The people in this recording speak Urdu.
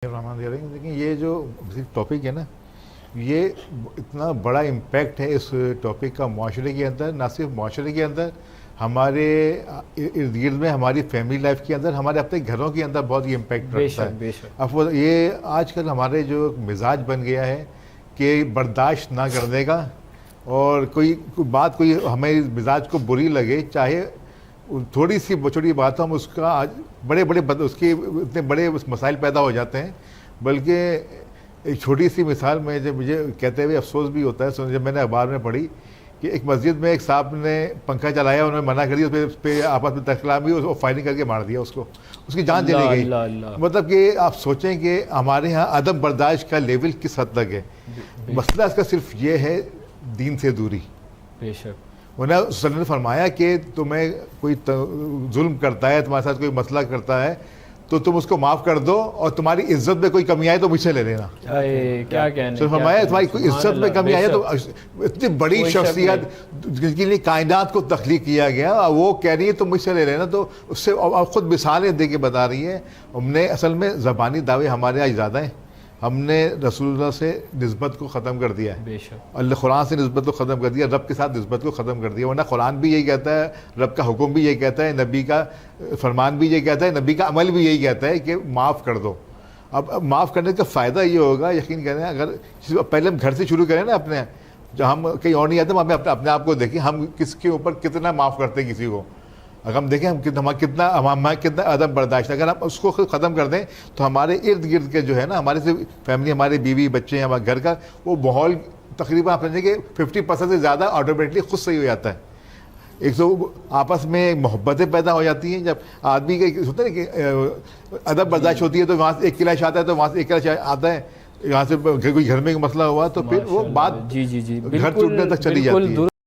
لیکن یہ جو ٹاپک ہے نا، یہ اتنا بڑا امپیکٹ ہے اس ٹاپک کا معاشرے کے اندر، نہ صرف معاشرے کے اندر، ہمارے ارد گرد میں، ہماری فیملی لائف کے اندر، ہمارے اپنے گھروں کے اندر بہت یہ امپیکٹ رکھتا ہے۔ اب یہ آج کل ہمارے جو مزاج بن گیا ہے کہ برداشت نہ کرنے کا، اور کوئی بات کوئی ہمیں مزاج کو بری لگے، چاہے تھوڑی سی چھوٹی بات ہو، ہم اس کا آج بڑے اس کے اتنے بڑے مسائل پیدا ہو جاتے ہیں۔ بلکہ ایک چھوٹی سی مثال میں جب مجھے کہتے ہوئے افسوس بھی ہوتا ہے، جب میں نے اخبار میں پڑھی کہ ایک مسجد میں ایک صاحب نے پنکھا چلایا، انہوں نے منع کر دیا، اس پہ آپس میں تکرار بھی، فائرنگ کر کے مار دیا اس کو، اس کی جان چلی گئی۔ مطلب کہ آپ سوچیں کہ ہمارے ہاں عدم برداشت کا لیول کس حد تک ہے۔ مسئلہ اس کا صرف یہ ہے دین سے دوری۔ بے شک انہوں نے صلی اللہ نے فرمایا کہ تمہیں کوئی ظلم کرتا ہے، تمہارے ساتھ کوئی مسئلہ کرتا ہے تو تم اس کو معاف کر دو، اور تمہاری عزت میں کوئی کمی آئے تو مجھ سے لے لینا۔ کیا کہنے، فرمایا تمہاری کوئی عزت میں کمی آئی تو اتنی بڑی شخصیت جن کے لیے کائنات کو تخلیق کیا گیا، وہ کہہ رہی ہے تو مجھ سے لے لینا، تو اس سے خود مثالیں دے کے بتا رہی ہے۔ ہم نے اصل میں زبانی دعوے ہمارے یہاں زیادہ ہیں، ہم نے رسول اللہ سے نسبت کو ختم کر دیا ہے، اللہ قرآن سے نسبت کو ختم کر دیا، رب کے ساتھ نسبت کو ختم کر دیا۔ ورنہ قرآن بھی یہی کہتا ہے، رب کا حکم بھی یہی کہتا ہے، نبی کا فرمان بھی یہی کہتا ہے، نبی کا عمل بھی یہی کہتا ہے کہ معاف کر دو۔ اب معاف کرنے کا فائدہ یہ ہوگا، یقین کریں، اگر پہلے ہم گھر سے شروع کریں نا، اپنے جو ہم کہیں اور نہیں آتے، ہمیں اپنے آپ کو دیکھیں، ہم کس کے اوپر کتنا معاف کرتے ہیں کسی کو۔ اگر ہم دیکھیں ہم کتنا عدم برداشت، اگر ہم اس کو ختم کر دیں تو ہمارے ارد گرد کے جو ہے نا، ہمارے سے فیملی، ہمارے بیوی بچے، ہمارے گھر کا وہ ماحول تقریباً آپ سمجھیں کہ 50% سے زیادہ آٹومیٹکلی خود صحیح ہو جاتا ہے۔ ایک تو آپس میں محبتیں پیدا ہو جاتی ہیں، جب آدمی کا ہوتا ہے کہ ادب برداشت ہوتی ہے تو وہاں سے ایک کلاش آتا ہے، تو وہاں سے ایک کلاش آتا ہے، یہاں سے کوئی گھر میں مسئلہ ہوا تو پھر وہ بات گھر ٹوٹنے تک چلی جاتی ہے۔